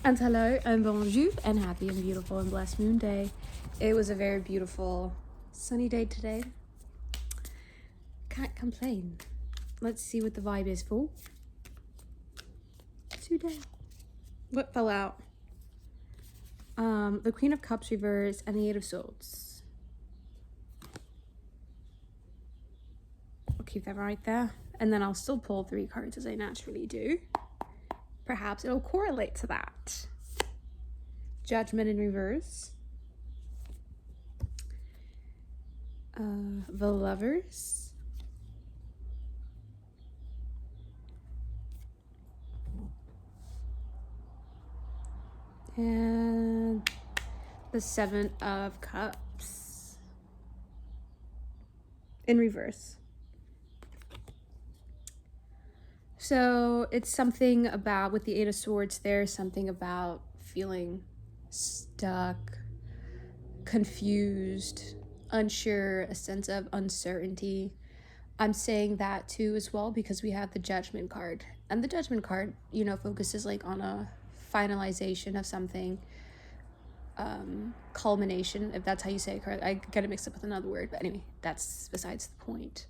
And hello and bonjour and happy and beautiful and blessed moon day. It was a very beautiful sunny day today. Can't complain. Let's see what the vibe is for today. What fell out? The Queen of Cups reverse and the Eight of Swords. I'll keep that right there. And then I'll still pull 3 cards as I naturally do. Perhaps it'll correlate to that. Judgment in reverse. The Lovers. And the Seven of Cups in reverse. So it's something about, with the Eight of Swords, there's something about feeling stuck, confused, unsure, a sense of uncertainty. I'm saying that too as well because we have the Judgment card. And the Judgment card, focuses like on a finalization of something, culmination, if that's how you say it. I get it mixed up with another word, but anyway, that's besides the point.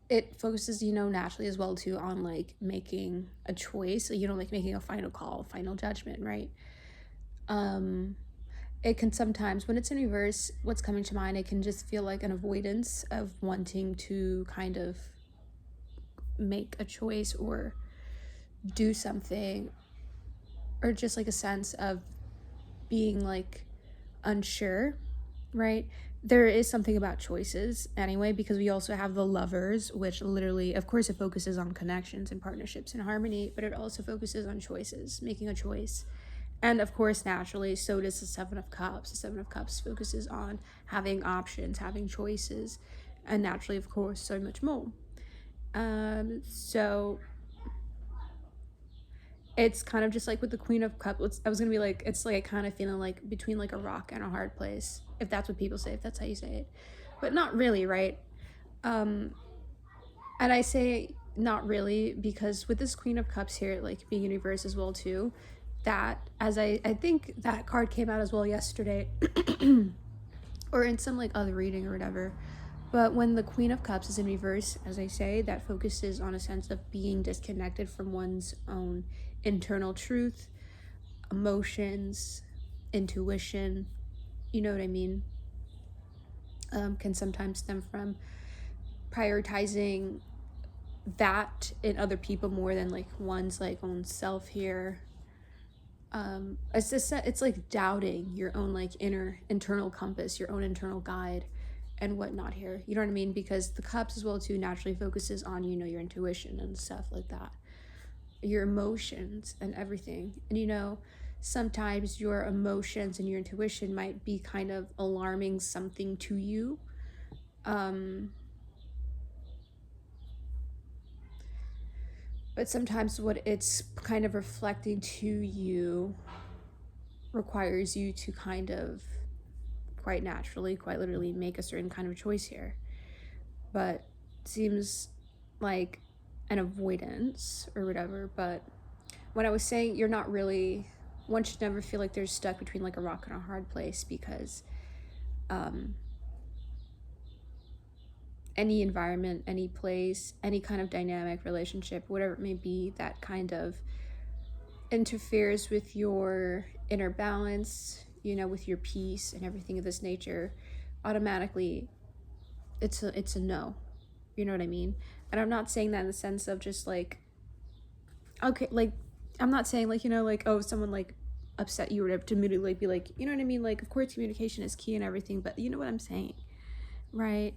It focuses, naturally as well too on like making a choice, like making a final call, final judgment, right? It can sometimes, when it's in reverse, what's coming to mind, it can just feel like an avoidance of wanting to kind of make a choice or do something, or just like a sense of being like unsure, right? There is something about choices anyway, because we also have the Lovers, which literally, of course, it focuses on connections and partnerships and harmony, but it also focuses on choices, making a choice. And of course, naturally, so does the Seven of Cups. The Seven of Cups focuses on having options, having choices, and naturally, of course, so much more. So it's kind of just like with the Queen of Cups. I was gonna be like, it's like kind of feeling like between like a rock and a hard place, if that's what people say, if that's how you say it, but not really, right? And I say not really because with this Queen of Cups here, like being in reverse as well too, that as I think that card came out as well yesterday, or in some like other reading or whatever. But when the Queen of Cups is in reverse, as I say, that focuses on a sense of being disconnected from one's own internal truth, emotions, intuition, you know what I mean? Can sometimes stem from prioritizing that in other people more than like one's like own self here. It's like doubting your own like internal compass, your own internal guide and whatnot here, you know what I mean? Because the Cups as well too naturally focuses on, your intuition and stuff like that, your emotions and everything. And sometimes your emotions and your intuition might be kind of alarming something to you, but sometimes what it's kind of reflecting to you requires you to kind of quite naturally, quite literally make a certain kind of choice here. But it seems like an avoidance or whatever. But when I was saying you're not really, one should never feel like they're stuck between like a rock and a hard place, because any environment, any place, any kind of dynamic relationship, whatever it may be, that kind of interferes with your inner balance, with your peace and everything of this nature, automatically it's a no. You know what I mean? And I'm not saying that in the sense of just like, okay, like I'm not saying like, like, oh, someone like upset you or to immediately be like, you know what I mean? Like, of course communication is key and everything, but you know what I'm saying, right?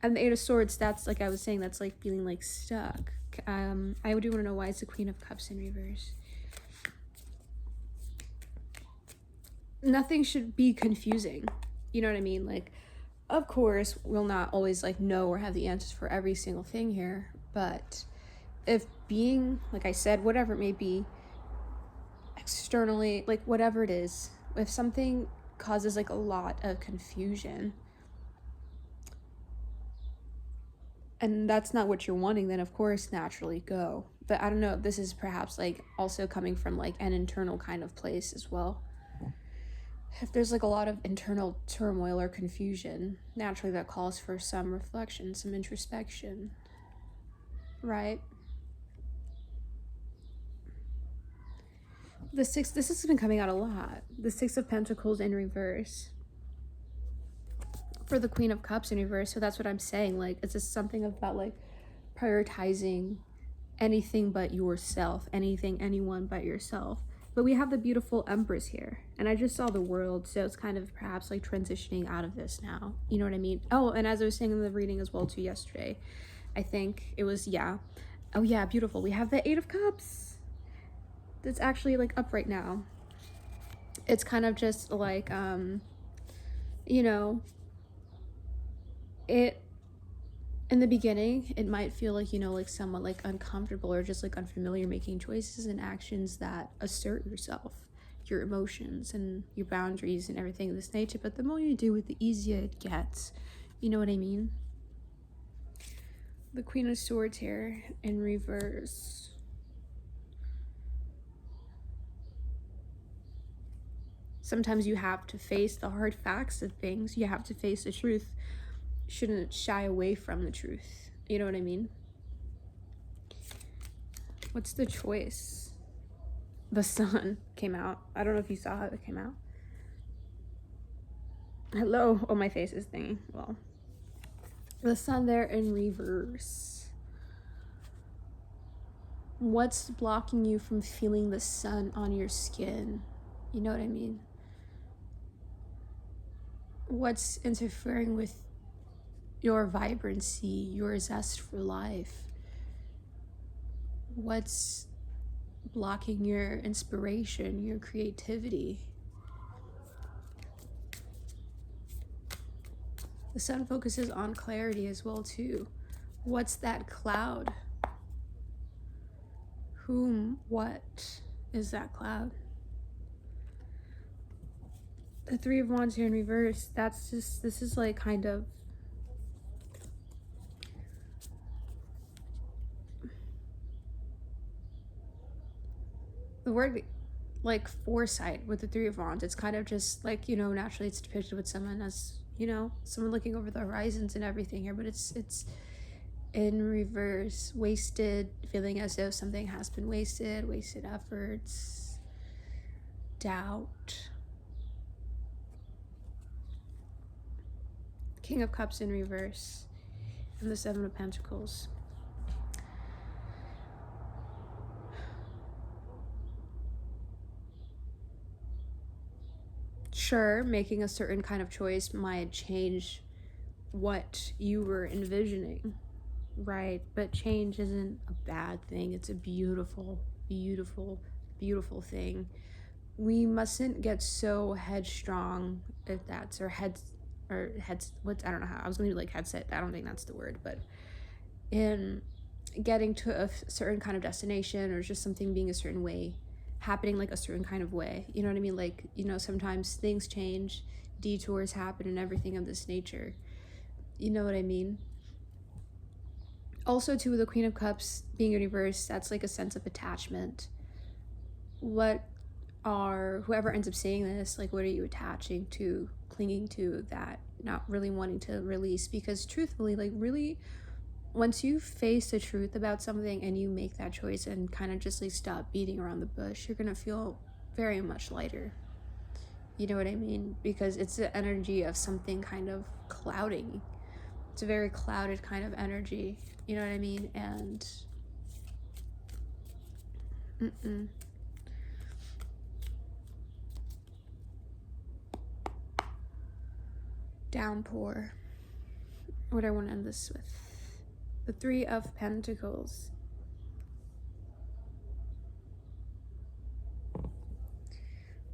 And the Eight of Swords, that's like I was saying, that's like feeling like stuck. I do want to know why it's the Queen of Cups in reverse. Nothing should be confusing. You know what I mean? Like, of course, we'll not always like know or have the answers for every single thing here, but if being, like I said, whatever it may be, externally, like whatever it is, if something causes like a lot of confusion and that's not what you're wanting, then of course naturally go. But I don't know if this is perhaps like also coming from like an internal kind of place as well. If there's like a lot of internal turmoil or confusion, naturally that calls for some reflection, some introspection, right? This has been coming out a lot. The Six of Pentacles in reverse. For the Queen of Cups in reverse. So that's what I'm saying. Like, it's just something about like prioritizing anything but yourself, anything, anyone but yourself. But we have the beautiful Empress here, and I just saw the World, so it's kind of perhaps like transitioning out of this now. You know what I mean? Oh, and as I was saying in the reading as well too yesterday, I think it was, yeah. Oh yeah, beautiful. We have the Eight of Cups. That's actually like up right now. It's kind of just like, you know, it, in the beginning, it might feel like, you know, like somewhat like uncomfortable or just like unfamiliar, making choices and actions that assert yourself, your emotions and your boundaries and everything of this nature. But the more you do it, the easier it gets. You know what I mean? The Queen of Swords here in reverse. Sometimes you have to face the hard facts of things. You have to face the truth. Shouldn't shy away from the truth. You know what I mean? What's the choice? The Sun came out. I don't know if you saw how it came out. Hello. Oh, my face is thingy. Well, the Sun there in reverse. What's blocking you from feeling the sun on your skin? You know what I mean? What's interfering with your vibrancy, your zest for life? What's blocking your inspiration, your creativity? The Sun focuses on clarity as well too. What's that cloud? Whom, what is that cloud? The Three of Wands here in reverse, that's just, this is like kind of, the word like foresight with the Three of Wands, it's kind of just like, you know, naturally it's depicted with someone as, you know, someone looking over the horizons and everything here, but it's in reverse. Wasted, feeling as though something has been wasted, wasted efforts, doubt. King of Cups in reverse, and the Seven of Pentacles. Sure, making a certain kind of choice might change what you were envisioning, right? But change isn't a bad thing. It's a beautiful, beautiful, beautiful thing. We mustn't get so headstrong, if that's, or heads, what's, I don't know how, I was gonna do like headset, I don't think that's the word, but in getting to a certain kind of destination, or just something being a certain way, happening like a certain kind of way, you know what I mean? Like, you know, sometimes things change, detours happen and everything of this nature, you know what I mean? Also too, with the Queen of Cups being in reverse, that's like a sense of attachment. Whoever ends up saying this, like, what are you attaching to, clinging to, that not really wanting to release? Because truthfully, like, really, once you face the truth about something and you make that choice and kind of just like stop beating around the bush, you're gonna feel very much lighter. You know what I mean? Because it's the energy of something kind of clouding. It's a very clouded kind of energy. You know what I mean? And downpour. What do I want to end this with? The Three of Pentacles.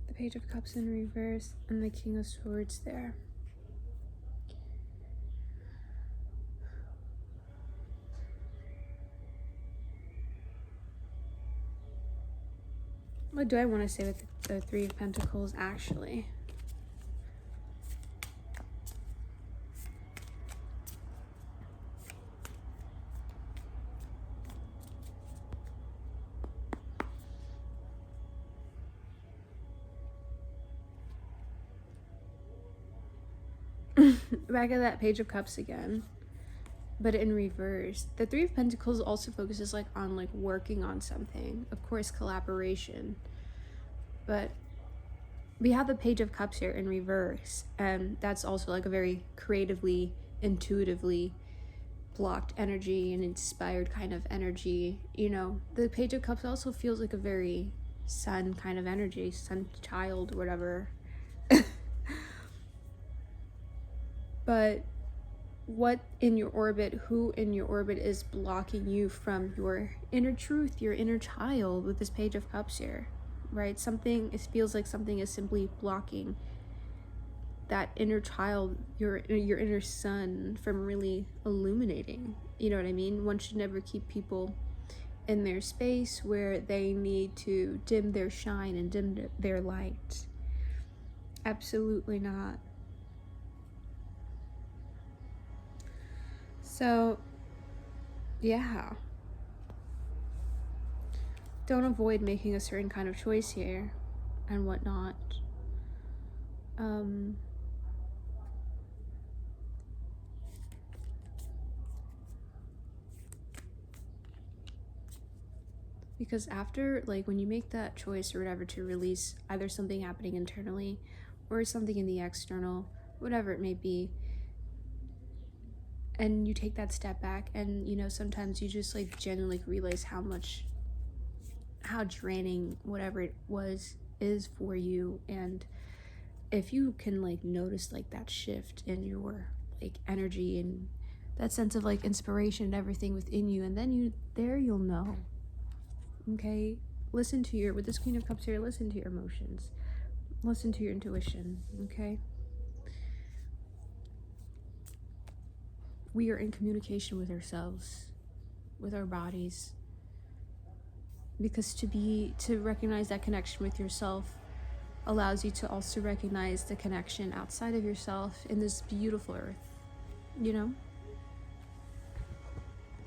The Page of Cups in reverse, and the King of Swords there. What do I want to say with the Three of Pentacles, actually? Back at that Page of Cups again, but in reverse. The Three of Pentacles also focuses like on like working on something, of course collaboration, but we have the Page of Cups here in reverse, and that's also like a very creatively, intuitively blocked energy and inspired kind of energy. You know, the Page of Cups also feels like a very sun kind of energy, sun child, whatever. But what in your orbit, who in your orbit is blocking you from your inner truth, your inner child, with this Page of Cups here, right? Something, it feels like something is simply blocking that inner child, your inner sun, from really illuminating. You know what I mean? One should never keep people in their space where they need to dim their shine and dim their light. Absolutely not. So, yeah. Don't avoid making a certain kind of choice here and whatnot. Because after, like, when you make that choice or whatever to release either something happening internally or something in the external, whatever it may be, and you take that step back, and you know, sometimes you just like genuinely realize how draining whatever it was is for you. And if you can like notice like that shift in your like energy and that sense of like inspiration and everything within you, and then you'll know. Okay, listen to with this Queen of Cups here, listen to your emotions, listen to your intuition. Okay, we are in communication with ourselves, with our bodies, because to recognize that connection with yourself allows you to also recognize the connection outside of yourself in this beautiful earth, you know.